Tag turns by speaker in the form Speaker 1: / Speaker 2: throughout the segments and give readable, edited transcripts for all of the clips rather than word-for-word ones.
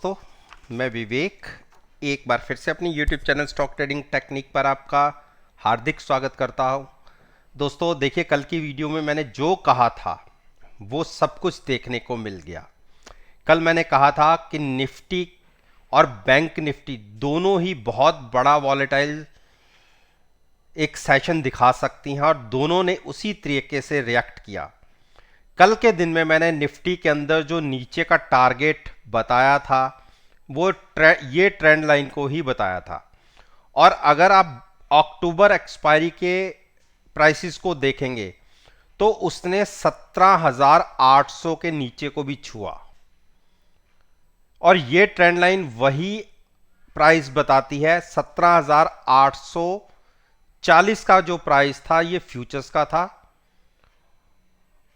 Speaker 1: दोस्तों, मैं विवेक एक बार फिर से अपनी YouTube channel stock trading technique पर आपका हार्दिक स्वागत करता हूं। दोस्तों देखिए, कल की वीडियो में मैंने जो कहा था वो सब कुछ देखने को मिल गया। कल मैंने कहा था कि निफ्टी और बैंक निफ्टी दोनों ही बहुत बड़ा वॉलेटाइल एक सेशन दिखा सकती हैं और दोनों ने उसी तरीके से रिएक्ट किया। कल के दिन में मैंने निफ्टी के अंदर जो नीचे का टारगेट बताया था वो ये ट्रेंड लाइन को ही बताया था। और अगर आप अक्टूबर एक्सपायरी के प्राइसेस को देखेंगे तो उसने 17,800 के नीचे को भी छुआ और ये ट्रेंड लाइन वही प्राइस बताती है। 17,840 का जो प्राइस था ये फ्यूचर्स का था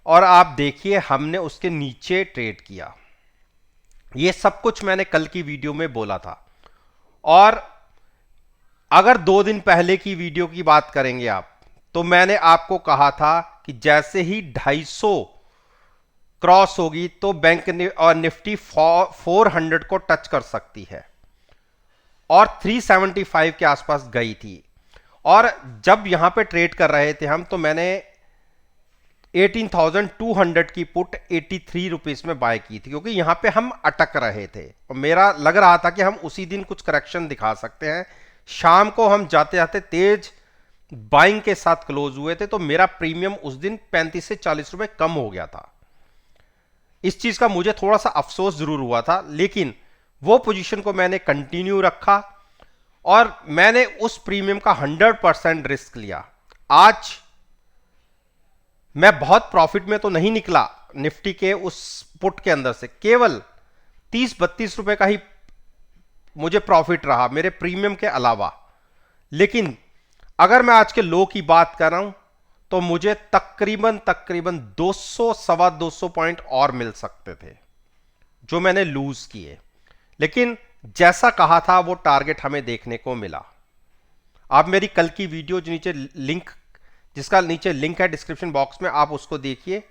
Speaker 1: और आप देखिए हमने उसके नीचे ट्रेड किया। ये सब कुछ मैंने कल की वीडियो में बोला था। और अगर 2 दिन पहले की वीडियो की बात करेंगे आप, तो मैंने आपको कहा था कि जैसे ही 250 क्रॉस होगी तो बैंक और निफ्टी 400 को टच कर सकती है और 375 के आसपास गई थी। और जब यहां पे ट्रेड कर रहे थे हम, तो मैंने 18,200 की पुट 83 रुपीस में बाय की थी, क्योंकि यहां पे हम अटक रहे थे और मेरा लग रहा था कि हम उसी दिन कुछ करेक्शन दिखा सकते हैं। शाम को हम जाते जाते तेज बाइंग के साथ क्लोज हुए थे, तो मेरा प्रीमियम उस दिन 35 से 40 रुपए कम हो गया था। इस चीज का मुझे थोड़ा सा अफसोस जरूर हुआ था, लेकिन वो पोजीशन को मैंने कंटिन्यू रखा और मैंने उस प्रीमियम का 100% रिस्क लिया। आज मैं बहुत प्रॉफिट में तो नहीं निकला निफ्टी के उस पुट के अंदर से, केवल 30-32 रुपए का ही मुझे प्रॉफिट रहा मेरे प्रीमियम के अलावा। लेकिन अगर मैं आज के लो की बात कर रहा हूं तो मुझे तकरीबन 200 सवा 200 पॉइंट और मिल सकते थे जो मैंने लूज किए। लेकिन जैसा कहा था वो टारगेट हमें देखने को मिला। आप मेरी कल की वीडियो जो नीचे लिंक, जिसका नीचे लिंक है डिस्क्रिप्शन बॉक्स में, आप उसको देखिए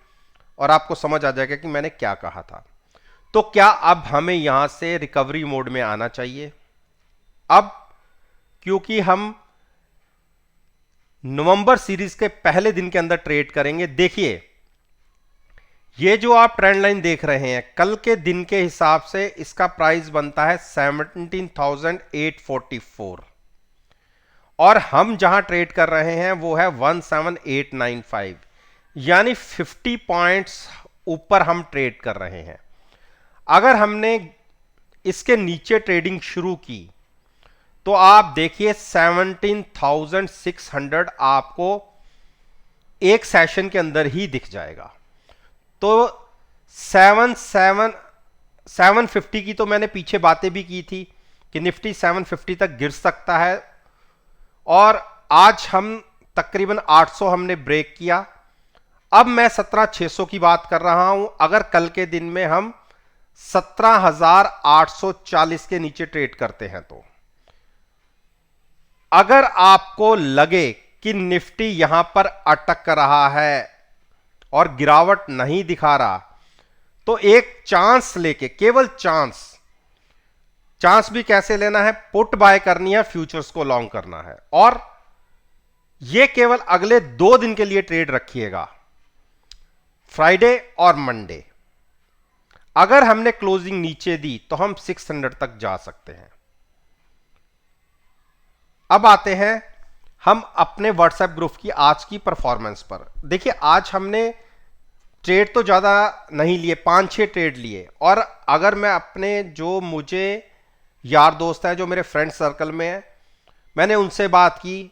Speaker 1: और आपको समझ आ जाएगा कि मैंने क्या कहा था। तो क्या अब हमें यहां से रिकवरी मोड में आना चाहिए? अब क्योंकि हम नवंबर सीरीज के पहले दिन के अंदर ट्रेड करेंगे। देखिए, ये जो आप ट्रेंड लाइन देख रहे हैं, कल के दिन के हिसाब से इसका प्राइस बनता है 17,844 और हम जहां ट्रेड कर रहे हैं वो है 17,895, यानी 50 पॉइंट्स ऊपर हम ट्रेड कर रहे हैं। अगर हमने इसके नीचे ट्रेडिंग शुरू की तो आप देखिए 17,600 आपको एक सेशन के अंदर ही दिख जाएगा। तो 750 की तो मैंने पीछे बातें भी की थी कि निफ्टी 750 तक गिर सकता है और आज हम तकरीबन 800 हमने ब्रेक किया। अब मैं 17,600 की बात कर रहा हूं। अगर कल के दिन में हम 17,840 के नीचे ट्रेड करते हैं, तो अगर आपको लगे कि निफ्टी यहां पर अटक रहा है और गिरावट नहीं दिखा रहा, तो एक चांस लेके, केवल चांस भी कैसे लेना है, पुट बाय करनी है, फ्यूचर्स को लॉन्ग करना है और यह केवल अगले 2 दिन के लिए ट्रेड रखिएगा, फ्राइडे और मंडे। अगर हमने क्लोजिंग नीचे दी तो हम 600 तक जा सकते हैं। अब आते हैं हम अपने व्हाट्सएप ग्रुप की आज की परफॉर्मेंस पर। देखिए, आज हमने ट्रेड तो ज़्यादा नहीं लिए, 5-6 ट्रेड लिए। और अगर मैं अपने जो मुझे यार दोस्त हैं, जो मेरे फ्रेंड सर्कल में हैं, मैंने उनसे बात की,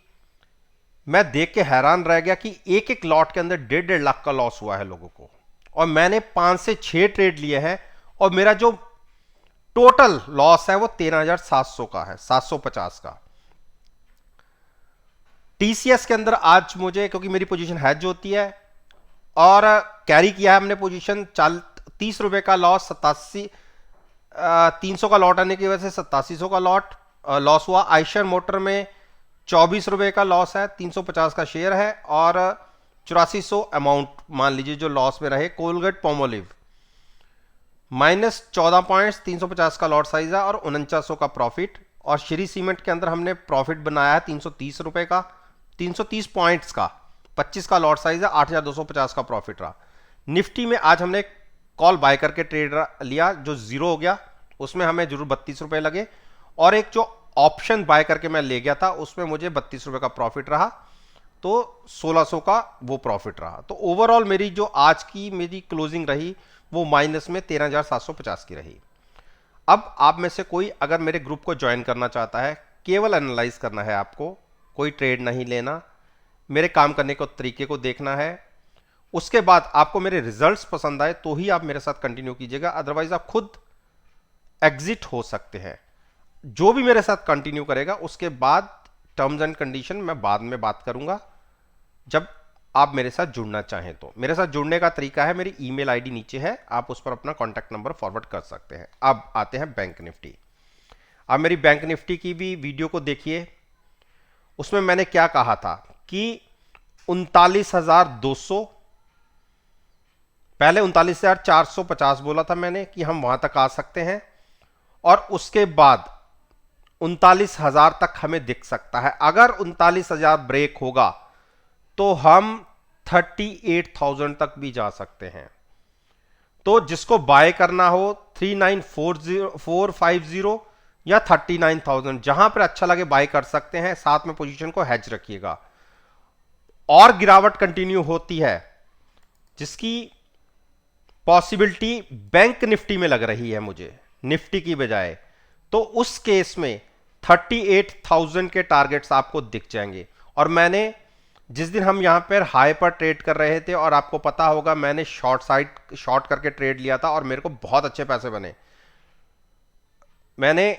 Speaker 1: मैं देख के हैरान रह गया कि एक एक लॉट के अंदर 1.5 लाख का लॉस हुआ है लोगों को। और मैंने 5 से 6 ट्रेड लिए हैं और मेरा जो टोटल लॉस है वो 13,700 का है, 750 का। टीसीएस के अंदर आज मुझे, क्योंकि मेरी पोजीशन हैज होती है और कैरी किया है हमने पोजीशन, 30 रुपए का लॉस, 300 का लॉट आने की वजह से 8700 का लॉस हुआ। आयशर मोटर में 24 रुपए का लॉस है, 350 का शेयर है और 8400 अमाउंट मान लीजिए जो लॉस में रहे। कोलगेट पोमोलिव -14 पॉइंट्स 350 का लॉट साइज है और 4900 का प्रॉफिट। और श्री सीमेंट के अंदर हमने प्रॉफिट बनाया है 330 रुपए का, 330 पॉइंट्स का, 25 का लॉट साइज है, 8250 का प्रॉफिट रहा। निफ्टी में आज हमने कॉल बाय करके ट्रेड लिया जो जीरो हो गया, उसमें हमें जरूर 32 रुपए लगे। और एक जो ऑप्शन बाय करके मैं ले गया था उसमें मुझे 32 रुपए का प्रॉफिट रहा, तो 1600 का वो प्रॉफिट रहा। तो ओवरऑल मेरी जो आज की मेरी क्लोजिंग रही वो माइनस में 13,750 की रही। अब आप में से कोई अगर मेरे ग्रुप को ज्वाइन करना चाहता है, केवल एनालाइज करना है आपको, कोई ट्रेड नहीं लेना, मेरे काम करने को तरीके को देखना है, उसके बाद आपको मेरे रिजल्ट्स पसंद आए तो ही आप मेरे साथ कंटिन्यू कीजिएगा, अदरवाइज आप खुद एग्जिट हो सकते हैं। जो भी मेरे साथ कंटिन्यू करेगा उसके बाद टर्म्स एंड कंडीशन मैं बाद में बात करूंगा, जब आप मेरे साथ जुड़ना चाहें। तो मेरे साथ जुड़ने का तरीका है, मेरी ईमेल आईडी नीचे है, आप उस पर अपना कॉन्टैक्ट नंबर फॉरवर्ड कर सकते हैं। अब आते हैं बैंक निफ्टी। अब मेरी बैंक निफ्टी की भी वीडियो को देखिए, उसमें मैंने क्या कहा था कि 39,200, पहले 39,450 बोला था मैंने कि हम वहां तक आ सकते हैं, और उसके बाद 39,000 तक हमें दिख सकता है। अगर 39,000 ब्रेक होगा तो हम 38,000 तक भी जा सकते हैं। तो जिसको बाय करना हो 39,450 या 39,000, जहां पर अच्छा लगे बाय कर सकते हैं, साथ में पोजीशन को हैज रखिएगा। और गिरावट कंटिन्यू होती है जिसकी पॉसिबिलिटी बैंक निफ्टी में लग रही है मुझे निफ्टी की बजाय, तो उस केस में 38,000 के टारगेट्स आपको दिख जाएंगे। और मैंने जिस दिन हम यहां पर हाई पर ट्रेड कर रहे थे, और आपको पता होगा मैंने शॉर्ट करके ट्रेड लिया था और मेरे को बहुत अच्छे पैसे बने। मैंने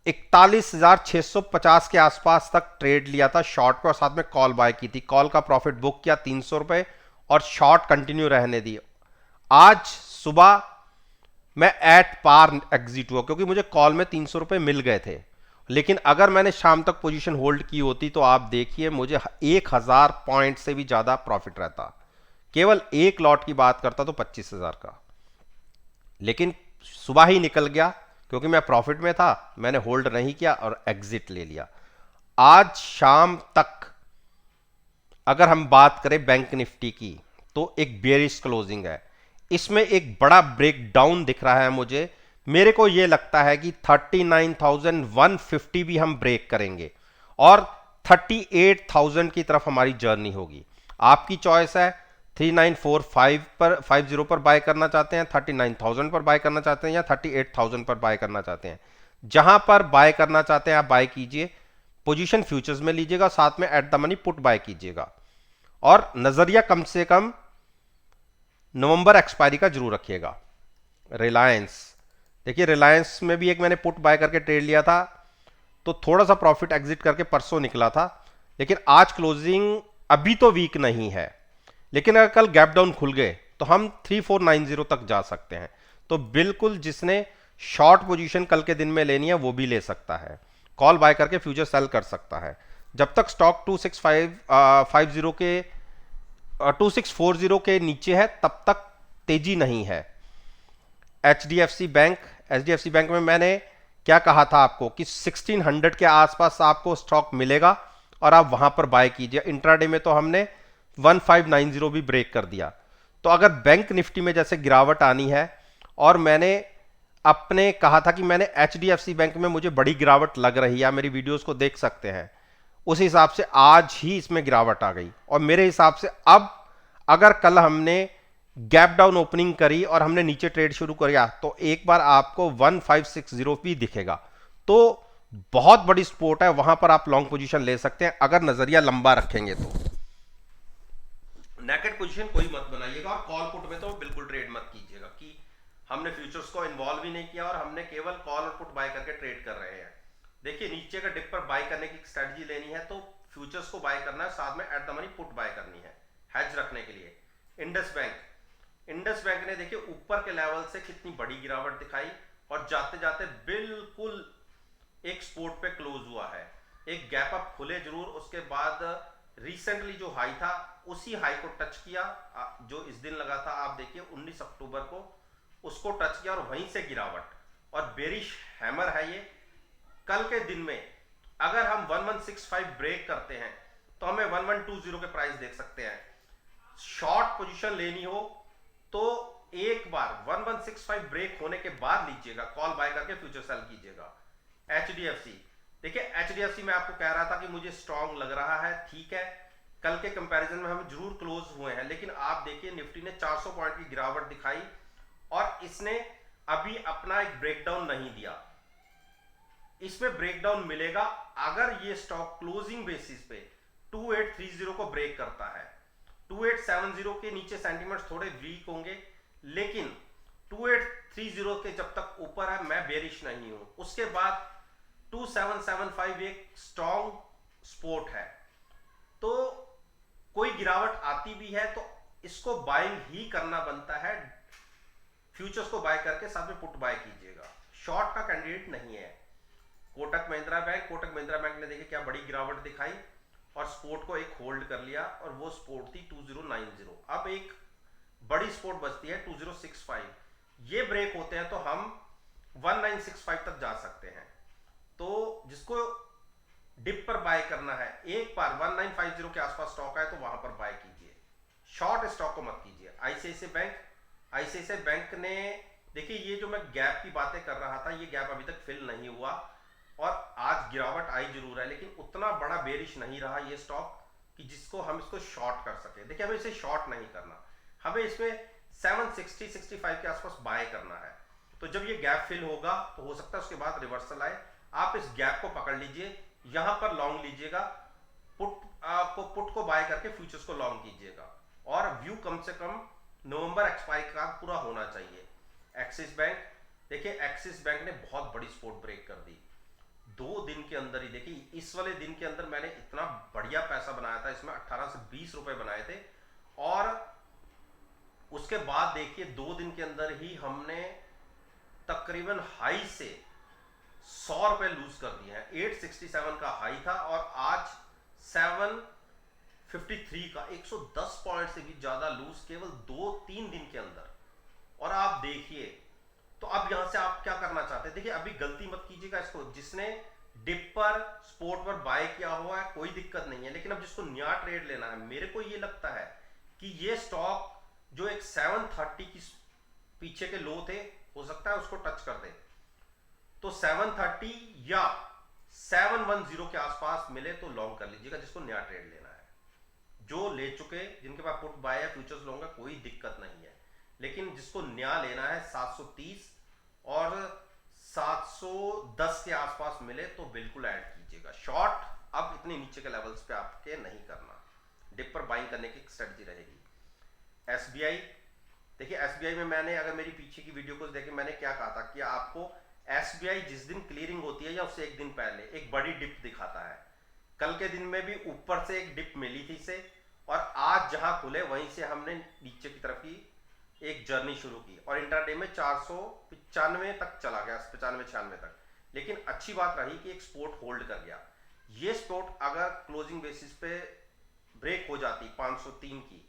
Speaker 1: 41,650 के आसपास तक ट्रेड लिया था शॉर्ट पे, और साथ में कॉल बाय की थी। कॉल का प्रॉफिट बुक किया 300 रुपए और शॉर्ट कंटिन्यू रहने दी। आज सुबह मैं एट पार एग्जिट हुआ क्योंकि मुझे कॉल में 300 रुपए मिल गए थे। लेकिन अगर मैंने शाम तक पोजीशन होल्ड की होती तो आप देखिए मुझे 1,000 पॉइंट से भी ज्यादा प्रॉफिट रहता। केवल एक लॉट की बात करता तो 25,000 का, लेकिन सुबह ही निकल गया क्योंकि मैं प्रॉफिट में था, मैंने होल्ड नहीं किया और एग्जिट ले लिया। आज शाम तक अगर हम बात करें बैंक निफ्टी की तो एक बेयरिश क्लोजिंग है, इसमें एक बड़ा ब्रेकडाउन दिख रहा है मुझे। मेरे को यह लगता है कि 39,150 भी हम ब्रेक करेंगे और 38,000 की तरफ हमारी जर्नी होगी। आपकी चॉइस है, 3945 पर 50 पर बाय करना चाहते हैं, 39,000 पर बाय करना चाहते हैं, या 38,000 पर बाय करना चाहते हैं। जहां पर बाय करना चाहते हैं आप बाय कीजिए, पोजीशन फ्यूचर्स में लीजिएगा, साथ में at the money put buy कीजिएगा, और नजरिया कम से कम नवंबर एक्सपायरी का जरूर रखिएगा। रिलायंस देखिए, रिलायंस में भी एक मैंने पुट बाय करके ट्रेड लिया था, तो थोड़ा सा प्रॉफिट एग्जिट करके परसों निकला था, लेकिन आज क्लोजिंग अभी तो वीक नहीं है, लेकिन अगर कल गैप डाउन खुल गए तो हम 3490 तक जा सकते हैं। तो बिल्कुल जिसने शॉर्ट पोजीशन कल के दिन में लेनी है वो भी ले सकता है, कॉल बाय करके फ्यूचर सेल कर सकता है। जब तक स्टॉक 2650 के 2640 के नीचे है तब तक तेजी नहीं है। एचडीएफसी बैंक में मैंने क्या कहा था आपको कि 1600 के आसपास आपको स्टॉक मिलेगा और आप वहां पर बाय कीजिए। इंट्राडे में तो हमने 1590 भी ब्रेक कर दिया। तो अगर बैंक निफ्टी में जैसे गिरावट आनी है, और मैंने अपने कहा था कि मैंने एचडीएफसी बैंक में मुझे बड़ी गिरावट लग रही है, मेरी वीडियोस को देख सकते हैं, उस हिसाब से आज ही इसमें गिरावट आ गई। और मेरे हिसाब से अब अगर कल हमने गैप डाउन ओपनिंग करी और हमने नीचे ट्रेड शुरू किया तो एक बार आपको 1560 भी दिखेगा, तो बहुत बड़ी सपोर्ट है, वहां पर आप लॉन्ग पोजीशन ले सकते हैं अगर नजरिया लंबा रखेंगे तो। नेकेड पोजीशन कोई मत बनाइएगा, और कॉल पुट में तो बिल्कुल ट्रेड मत कीजिएगा कि हमने फ्यूचर्स को इन्वॉल्व ही नहीं किया और हमने केवल कॉल और पुट बाय करके ट्रेड कर रहे हैं। देखिए, नीचे का डिप पर बाय करने की स्ट्रेटजी लेनी है तो फ्यूचर्स को बाय करना है, साथ में at the money put buy करनी है हैज रखने के लिए। इंडस बैंक ने देखिए ऊपर के लेवल से कितनी बड़ी गिरावट दिखाई और जाते जाते बिल्कुल एक स्पोर्ट पे क्लोज हुआ है। एक गैप अप खुले जरूर, उसके बाद रिसेंटली जो हाई था उसी हाई को टच किया जो इस दिन लगा था। आप देखिए 19 अक्टूबर को उसको टच किया और वहीं से गिरावट, और बेरिश हैमर है ये। कल के दिन में अगर हम 1165 ब्रेक करते हैं तो हमें 1120 के प्राइस देख सकते हैं। शॉर्ट पोजीशन लेनी हो तो एक बार 1165 ब्रेक होने के बाद लीजिएगा, कॉल बाय करके फ्यूचर सेल कीजिएगा। एचडीएफसी, देखिए एचडीएफसी में आपको कह रहा था कि मुझे स्ट्रांग लग रहा है, ठीक है, कल के कंपैरिजन में हम जरूर क्लोज हुए हैं, लेकिन आप देखिए निफ्टी ने 400 पॉइंट की गिरावट दिखाई और इसने अभी अपना एक ब्रेकडाउन नहीं दिया। इसमें ब्रेकडाउन मिलेगा अगर ये स्टॉक क्लोजिंग बेसिस पे 2830 को ब्रेक करता है। 2870 के नीचे सेंटीमेंट्स थोड़े वीक होंगे, लेकिन 2830 के जब तक ऊपर है मैं बेरिश नहीं हूं। उसके बाद 2775 एक स्ट्रॉन्ग सपोर्ट है, तो कोई गिरावट आती भी है तो इसको बाइंग ही करना बनता है। फ्यूचर्स को बाय करके साथ में पुट बाय कीजिएगा, शॉर्ट का कैंडिडेट नहीं है। कोटक महिंद्रा बैंक ने देखिए क्या बड़ी गिरावट दिखाई और सपोर्ट को एक होल्ड कर लिया, और वो सपोर्ट थी 2090। अब एक बड़ी सपोर्ट बचती है 2065। ये ब्रेक होते हैं तो हम 1965 तक जा सकते हैं। तो जिसको डिप पर बाय करना है, एक बार 1950 के आसपास स्टॉक है तो वहां पर बाय कीजिए, शॉर्ट स्टॉक को मत कीजिए। आईसीआईसीआई बैंक ने देखिए, ये जो मैं गैप की बातें कर रहा था, ये गैप अभी तक फिल नहीं हुआ और आज गिरावट आई जरूर है, लेकिन उतना बड़ा बेरिश नहीं रहा ये स्टॉक कि जिसको हम इसको शॉर्ट कर सके। देखिए हमें इसे शॉर्ट नहीं करना, हमें इसमें 760-65 के आसपास बाय करना है। तो जब ये गैप फिल होगा तो हो सकता है उसके बाद रिवर्सल आए, आप इस गैप को पकड़ लीजिए, यहां पर लॉन्ग लीजिएगा, पुट को बाय करके फ्यूचर्स को लॉन्ग कीजिएगा, और व्यू कम से कम नवंबर एक्सपायर का पूरा होना चाहिए। एक्सिस बैंक, देखिए एक्सिस बैंक ने बहुत बड़ी सपोर्ट ब्रेक कर दी 2 दिन के अंदर ही। देखिए इस वाले दिन के अंदर मैंने इतना बढ़िया पैसा बनाया था, इसमें 18 से 20 रुपए बनाए थे, और उसके बाद देखिए 2 दिन के अंदर ही हमने तकरीबन हाई से 100 रुपए लूज कर दिए हैं। 867 का हाई था और आज 753 का 110 पॉइंट से भी ज्यादा लूज केवल 2-3 दिन के अंदर। और आप देखिए, तो अब यहां से आप क्या करना चाहते हैं, देखिए अभी गलती मत कीजिएगा इसको। जिसने डिप पर स्पोर्ट पर बाय किया हुआ है कोई दिक्कत नहीं है, लेकिन अब जिसको नया ट्रेड लेना है, मेरे को ये लगता है कि ये स्टॉक जो एक 730 की पीछे के लो थे, हो सकता है उसको टच कर दे, तो 730 या 710 के आसपास मिले तो लॉन्ग कर लीजिएगा जिसको नया ट्रेड लेना है। जो ले चुके, जिनके पास पुट बाय है, फ्यूचर्स लूंगा, कोई दिक्कत नहीं है, लेकिन जिसको नया लेना है 730 और 710 के आसपास मिले तो बिल्कुल ऐड कीजिएगा। शॉर्ट अब इतने नीचे के लेवल्स पे आपके नहीं करना, डिप पर बाइंग करने की स्ट्रेटजी रहेगी। एसबीआई, देखिए एसबीआई में मैंने, अगर मेरी पीछे की वीडियो को देखें, मैंने क्या कहा था कि आपको एसबीआई जिस दिन क्लियरिंग होती है या उससे एक दिन पहले एक बड़ी डिप दिखाता है। कल के दिन में भी ऊपर से एक डिप मिली थी इसे, और आज जहां खुले वहीं से हमने नीचे की तरफ की एक जर्नी शुरू की, और इंट्राडे में 495 तक चला गया, 95-96 तक। लेकिन अच्छी बात रही कि एक सपोर्ट होल्ड कर गया। ये सपोर्ट अगर क्लोजिंग बेसिस पे ब्रेक हो जाती 503 की,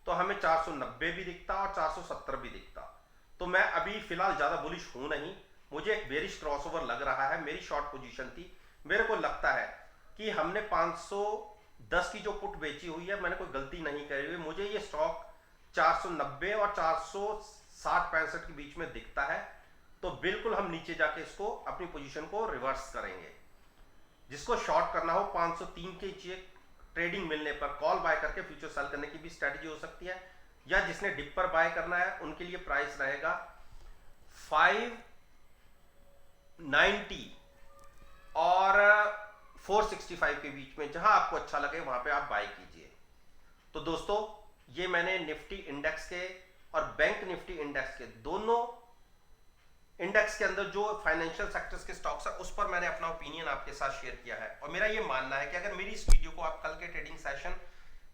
Speaker 1: तो हमें 490 भी दिखता और 470 भी दिखता। तो मैं अभी फिलहाल ज्यादा बुलिश हूं नहीं, मुझे एक बेरिश क्रॉसओवर लग रहा है। मेरी शॉर्ट पोजीशन थी, मेरे को लगता है कि हमने 510 की जो पुट बेची हुई है, मैंने कोई गलती नहीं करी हुई। मुझे ये स्टॉक 490 और 460-65 के बीच में दिखता है, तो बिल्कुल हम नीचे जाके इसको अपनी पोजीशन को रिवर्स करेंगे। जिसको शॉर्ट करना हो 503 के नीचे ट्रेडिंग मिलने पर कॉल बाय करके फ्यूचर सेल करने की भी स्ट्रेटजी हो सकती है, या जिसने डिप पर बाय करना है उनके लिए प्राइस रहेगा 590 और 465 के बीच में, जहां आपको अच्छा लगे वहां पे आप बाय कीजिए। तो दोस्तों, ये मैंने निफ्टी इंडेक्स के और बैंक निफ्टी इंडेक्स के, दोनों इंडेक्स के अंदर जो फाइनेंशियल सेक्टर्स के स्टॉक्स है, उस पर मैंने अपना ओपिनियन आपके साथ शेयर किया है। और मेरा ये मानना है कि अगर मेरी इस वीडियो को आप कल के ट्रेडिंग सेशन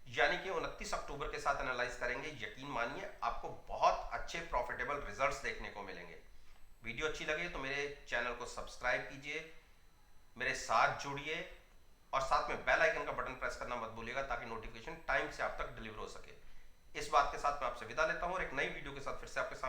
Speaker 1: यानी कि 29 अक्टूबर के साथ एनालाइज करेंगे, यकीन मानिए आपको बहुत अच्छे प्रॉफिटेबल रिजल्ट्स देखने को मिलेंगे। वीडियो अच्छी लगे तो मेरे चैनल को सब्सक्राइब कीजिए, मेरे साथ जुड़िए, और साथ में बेल आइकन का बटन प्रेस करना मत भूलिएगा ताकि नोटिफिकेशन टाइम से आप तक डिलीवर हो सके। इस बात के साथ मैं आपसे विदा लेता हूं और एक नई वीडियो के साथ फिर से आपके सामने